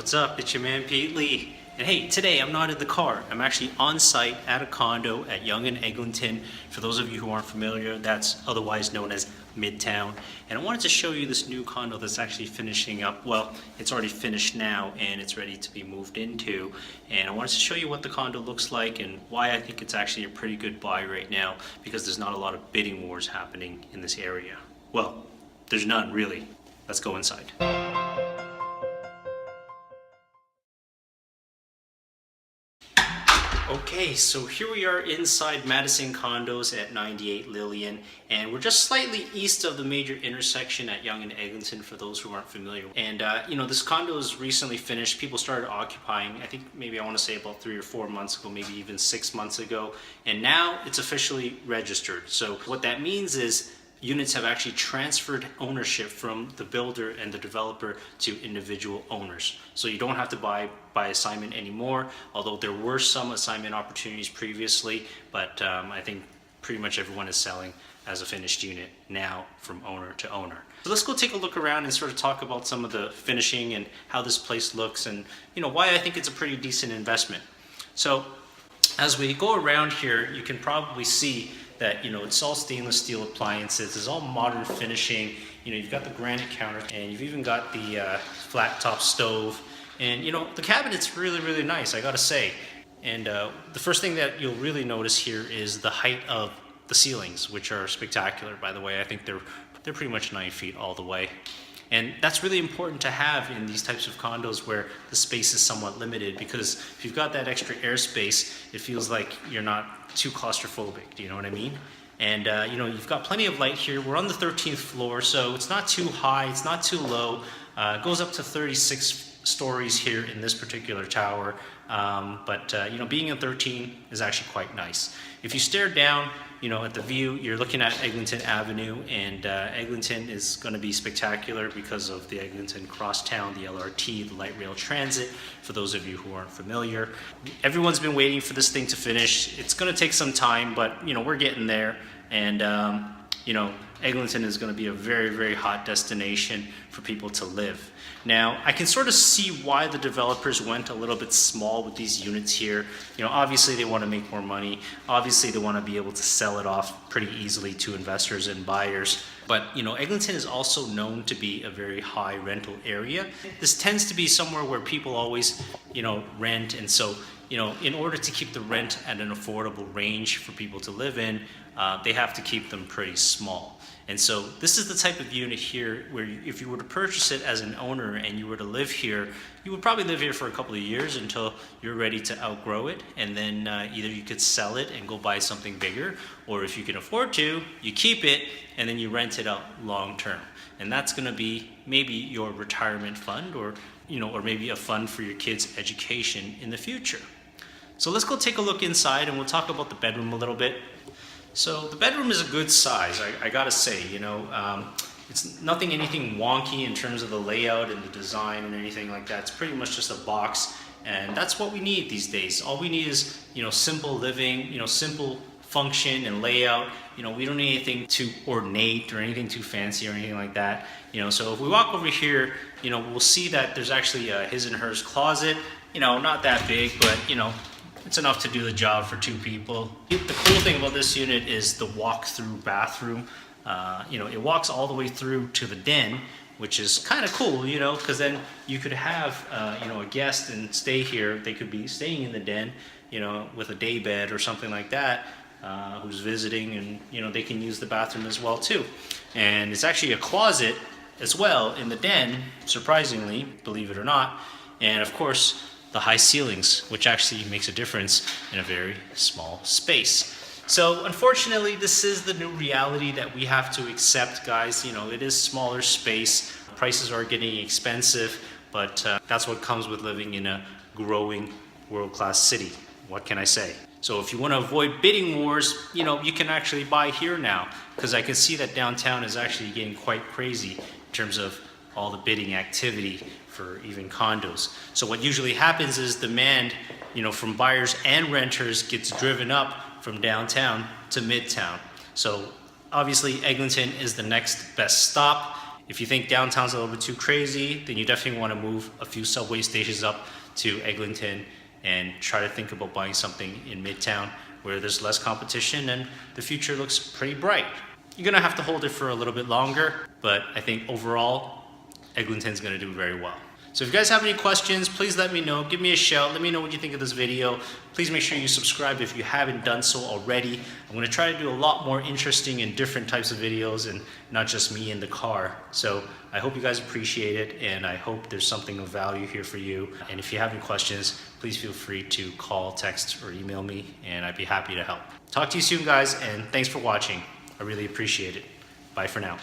What's up? It's your man Pete Lee. And hey, today I'm not in the car. I'm actually on site at a condo at Yonge and Eglinton. For those of you who aren't familiar, that's otherwise known as Midtown. And I wanted to show you this new condo that's actually finishing up. Well, it's already finished now and it's ready to be moved into. And I wanted to show you what the condo looks like and why I think it's actually a pretty good buy right now, because there's not a lot of bidding wars happening in this area. Well, there's none really. Let's go inside. Okay, so here we are inside Madison Condos at 98 Lillian, and we're just slightly east of the major intersection at Yonge and Eglinton for those who aren't familiar. And this condo is recently finished. People started occupying, I think maybe I want to say about 3 or 4 months ago, maybe even 6 months ago, and now it's officially registered. So what that means is units have actually transferred ownership from the builder and the developer to individual owners. So you don't have to buy by assignment anymore, although there were some assignment opportunities previously, but I think pretty much everyone is selling as a finished unit now from owner to owner. So let's go take a look around and sort of talk about some of the finishing and how this place looks and why I think it's a pretty decent investment. So as we go around here, you can probably see that it's all stainless steel appliances. It's all modern finishing. You've got the granite counter, and you've even got the flat top stove. And the cabinet's really nice, I gotta say. And the first thing that you'll really notice here is the height of the ceilings, which are spectacular, by the way. I think they're pretty much 9 feet all the way. And that's really important to have in these types of condos where the space is somewhat limited, because if you've got that extra airspace, it feels like you're not too claustrophobic. Do you know what I mean? And you've got plenty of light here. We're on the 13th floor, so it's not too high, it's not too low. It goes up to 36 stories here in this particular tower. But being in 13 is actually quite nice. If you stare down, at the view, you're looking at Eglinton Avenue, and Eglinton is going to be spectacular because of the Eglinton Crosstown, the LRT, the light rail transit, for those of you who aren't familiar. Everyone's been waiting for this thing to finish. It's going to take some time, but we're getting there. And Eglinton is going to be a very hot destination for people to live. Now, I can sort of see why the developers went a little bit small with these units here. Obviously they want to make more money. Obviously they want to be able to sell it off pretty easily to investors and buyers. But, Eglinton is also known to be a very high rental area. This tends to be somewhere where people always, rent. And so, in order to keep the rent at an affordable range for people to live in, they have to keep them pretty small. And so this is the type of unit here where if you were to purchase it as an owner and you were to live here, you would probably live here for a couple of years until you're ready to outgrow it. And then either you could sell it and go buy something bigger, or if you can afford to, you keep it and then you rent it out long term. And that's going to be maybe your retirement fund, or maybe a fund for your kids' education in the future. So let's go take a look inside and we'll talk about the bedroom a little bit. So the bedroom is a good size, I gotta say. It's anything wonky in terms of the layout and the design and anything like that. It's pretty much just a box, and that's what we need these days. All we need is simple living, simple function and layout. We don't need anything too ornate or anything too fancy or anything like that. So if we walk over here, we'll see that there's actually a his and hers closet. Not that big, but it's enough to do the job for 2 people. The cool thing about this unit is the walk-through bathroom. It walks all the way through to the den, which is kind of cool, because then you could have, a guest and stay here. They could be staying in the den, with a day bed or something like that, who's visiting, and, they can use the bathroom as well, too. And it's actually a closet as well in the den, surprisingly, believe it or not. And, of course, the high ceilings, which actually makes a difference in a very small space. So unfortunately, this is the new reality that we have to accept, guys. It is smaller space. Prices are getting expensive, but that's what comes with living in a growing world-class city. What can I say? So if you want to avoid bidding wars, you can actually buy here now, because I can see that downtown is actually getting quite crazy in terms of all the bidding activity for even condos. So what usually happens is demand, from buyers and renters gets driven up from downtown to Midtown. So obviously Eglinton is the next best stop. If you think downtown's a little bit too crazy, then you definitely want to move a few subway stations up to Eglinton and try to think about buying something in Midtown where there's less competition and the future looks pretty bright. You're gonna have to hold it for a little bit longer, but I think overall, Eglinton's gonna do very well. So if you guys have any questions, please let me know. Give me a shout. Let me know what you think of this video. Please make sure you subscribe if you haven't done so already. I'm gonna try to do a lot more interesting and different types of videos and not just me in the car. So I hope you guys appreciate it, and I hope there's something of value here for you. And if you have any questions, please feel free to call, text, or email me, and I'd be happy to help. Talk to you soon, guys, and thanks for watching. I really appreciate it. Bye for now.